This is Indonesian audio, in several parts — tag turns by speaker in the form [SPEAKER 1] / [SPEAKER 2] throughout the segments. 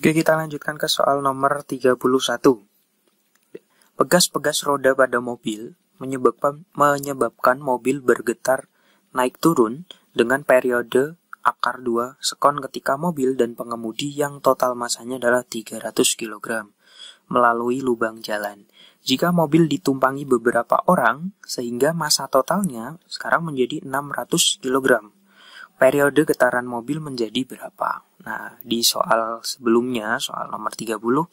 [SPEAKER 1] Oke, kita lanjutkan ke soal nomor 31. Pegas-pegas roda pada mobil menyebabkan mobil bergetar naik turun dengan periode akar 2 sekon ketika mobil dan pengemudi yang total masanya adalah 300 kg melalui lubang jalan. Jika mobil ditumpangi beberapa orang, sehingga massa totalnya sekarang menjadi 600 kg. Periode getaran mobil menjadi berapa? Nah, di soal sebelumnya, soal nomor 30,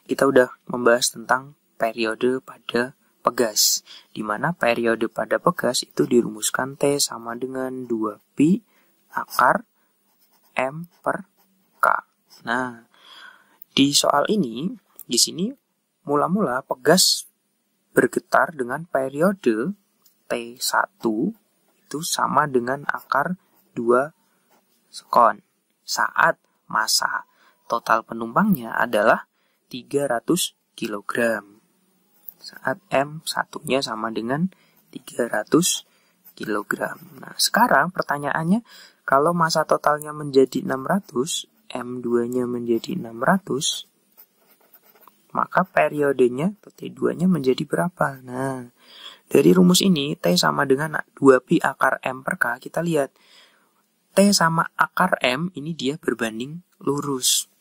[SPEAKER 1] kita udah membahas tentang periode pada pegas, di mana periode pada pegas itu dirumuskan T sama dengan 2pi akar M per K. Nah, di soal ini, di sini mula-mula pegas bergetar dengan periode T1 itu sama dengan akar 2 sekon saat massa total penumpangnya adalah 300 kg. Saat M1-nya sama dengan 300 kg. Nah, sekarang pertanyaannya, kalau massa totalnya menjadi 600, M2-nya menjadi 600, maka periodenya atau T2-nya menjadi berapa? Nah, dari rumus ini, T sama dengan 2pi akar M per K, kita lihat T sama akar M ini dia berbanding lurus.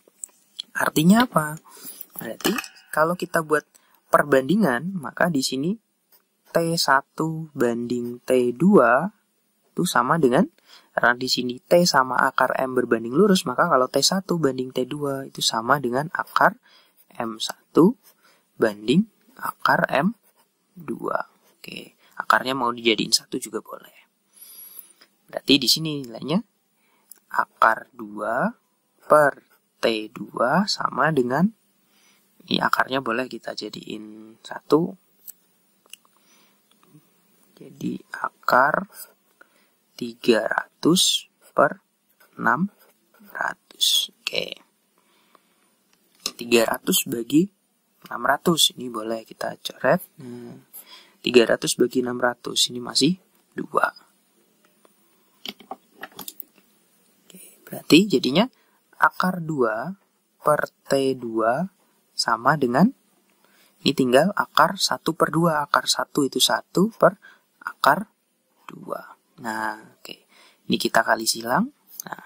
[SPEAKER 1] Artinya apa? Berarti kalau kita buat perbandingan, maka di sini T1 banding T2 itu sama dengan, karena di sini T sama akar M berbanding lurus, maka kalau T1 banding T2 itu sama dengan akar M1 banding akar M2. Oke, akarnya mau dijadiin 1 juga boleh. Berarti di sini nilainya akar 2 per T2 sama dengan, ini akarnya boleh kita jadiin 1. Jadi akar 300 per 600. Oke. 300 bagi 600. Ini boleh kita coret. 300 bagi 600. Ini masih 2. Berarti jadinya akar 2 per T2 sama dengan, ini tinggal akar 1 per 2. Akar 1 itu 1 per akar 2. Nah, oke. Ini kita kali silang. Nah,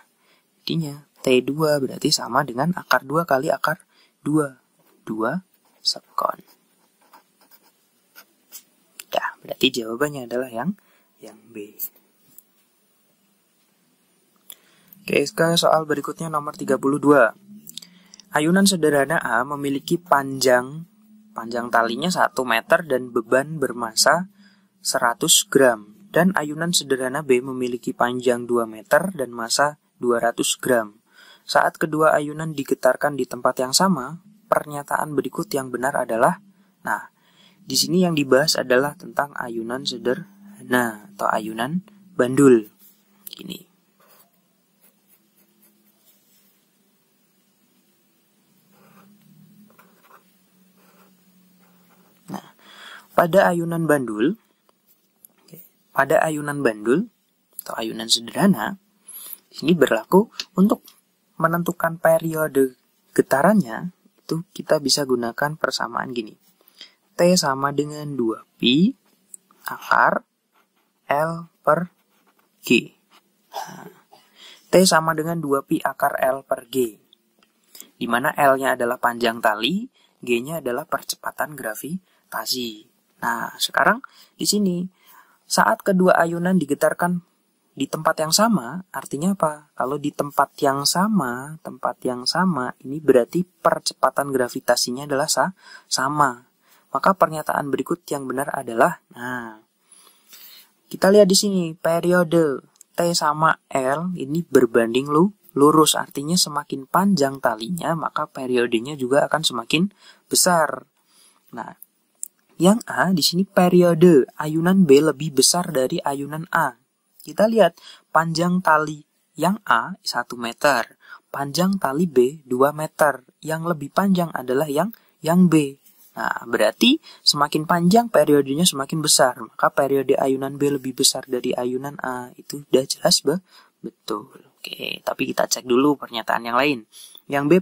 [SPEAKER 1] jadinya T2 berarti sama dengan akar 2 kali akar 2. 2 sekon. Ya, berarti jawabannya adalah yang B. Oke, sekarang soal berikutnya nomor 32. Ayunan sederhana A memiliki panjang talinya 1 meter dan beban bermassa 100 gram. Dan ayunan sederhana B memiliki panjang 2 meter dan massa 200 gram. Saat kedua ayunan digetarkan di tempat yang sama, pernyataan berikut yang benar adalah, nah, di sini yang dibahas adalah tentang ayunan sederhana atau ayunan bandul. Gini. Pada ayunan bandul atau ayunan sederhana, ini berlaku untuk menentukan periode getarannya, itu kita bisa gunakan persamaan gini. T sama dengan 2pi akar L per G. T sama dengan 2pi akar L per G. Di mana L-nya adalah panjang tali, G-nya adalah percepatan gravitasi. Nah, sekarang di sini saat kedua ayunan digetarkan di tempat yang sama, artinya apa? Kalau di tempat yang sama, ini berarti percepatan gravitasinya adalah sama. Maka pernyataan berikut yang benar adalah, nah, kita lihat di sini periode T sama L ini berbanding lurus, artinya semakin panjang talinya, maka periodenya juga akan semakin besar. Nah, yang A di sini periode ayunan B lebih besar dari ayunan A. Kita lihat panjang tali yang A 1 meter, panjang tali B 2 meter. Yang lebih panjang adalah yang B. Nah, berarti semakin panjang periodenya semakin besar. Maka periode ayunan B lebih besar dari ayunan A. Itu udah jelas, betul. Oke, tapi kita cek dulu pernyataan yang lain. Yang B,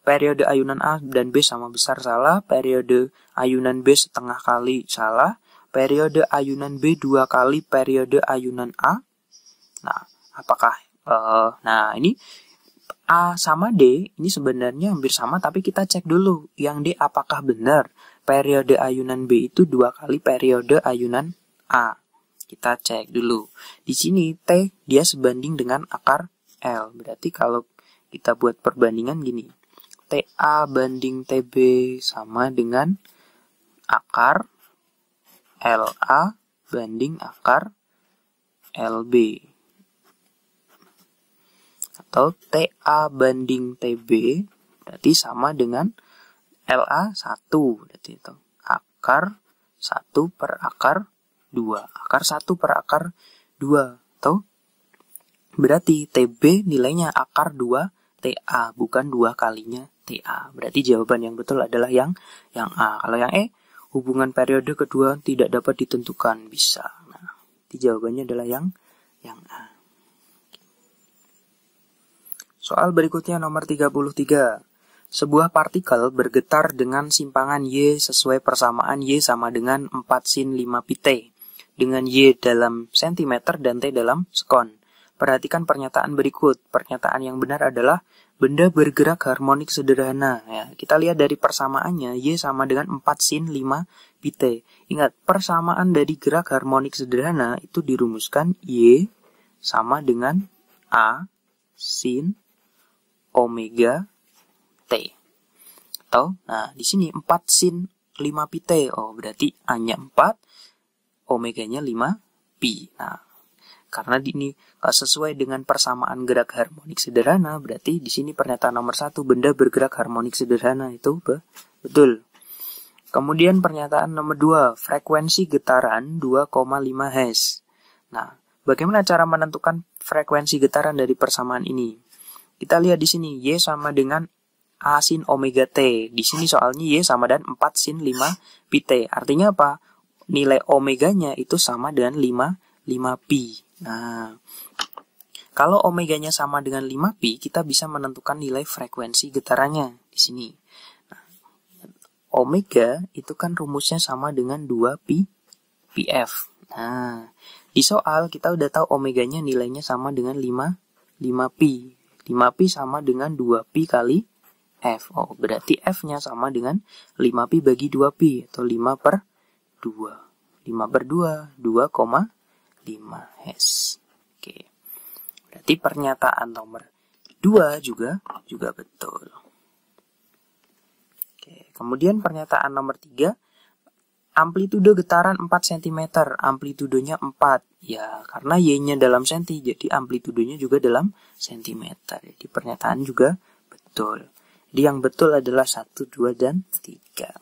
[SPEAKER 1] periode ayunan A dan B sama besar, salah. Periode ayunan B setengah kali, salah. Periode ayunan B 2 kali periode ayunan A. Nah, apakah nah ini A sama D ini sebenarnya hampir sama, tapi kita cek dulu yang D apakah benar periode ayunan B itu 2 kali periode ayunan A. Kita cek dulu. Di sini T dia sebanding dengan akar L. Berarti kalau kita buat perbandingan gini. TA banding TB sama dengan akar LA banding akar LB. Atau TA banding TB berarti sama dengan LA 1. Berarti itu akar 1 per akar 2. Akar 1 per akar 2. Atau berarti TB nilainya akar 2 TA, bukan 2 kalinya TA. Berarti jawaban yang betul adalah yang A. Kalau yang E, hubungan periode kedua tidak dapat ditentukan. Bisa. Nah, jawabannya adalah yang A. Soal berikutnya nomor 33. Sebuah partikel bergetar dengan simpangan Y sesuai persamaan Y sama dengan 4 sin 5 pi T. Dengan Y dalam cm dan T dalam sekon. Perhatikan pernyataan berikut. Pernyataan yang benar adalah benda bergerak harmonik sederhana. Ya, kita lihat dari persamaannya, Y sama dengan 4 sin 5 pi T. Ingat, persamaan dari gerak harmonik sederhana itu dirumuskan Y sama dengan A sin omega T. Atau, nah di sini 4 sin 5 pi T. Oh, berarti A-nya 4, omeganya 5 pi. Nah, karena ini sesuai dengan persamaan gerak harmonik sederhana, berarti di sini pernyataan nomor 1, benda bergerak harmonik sederhana itu betul. Kemudian pernyataan nomor 2, frekuensi getaran 2,5 Hz. Nah, bagaimana cara menentukan frekuensi getaran dari persamaan ini? Kita lihat di sini, Y sama dengan A sin omega T. Di sini soalnya Y sama dengan 4 sin 5 pi T. Artinya apa? Nilai omeganya itu sama dengan 5 pi. Nah, kalau omeganya sama dengan 5 pi, kita bisa menentukan nilai frekuensi getarannya di sini. Nah, omega itu kan rumusnya sama dengan 2 pi pf. Nah, di soal kita udah tahu omeganya nilainya sama dengan 5 pi. 5 pi sama dengan 2 pi kali F. Oh, berarti F-nya sama dengan 5 pi bagi 2 pi, atau 5 per 2. 5 per 2, 2,5 Hz. Oke. Berarti pernyataan nomor 2 juga betul. Oke. Kemudian pernyataan nomor 3, amplitudo getaran 4 cm, amplitudonya 4. Ya, karena Y-nya dalam senti, jadi amplitudonya juga dalam sentimeter. Jadi pernyataan juga betul. Jadi yang betul adalah 1, 2, dan 3.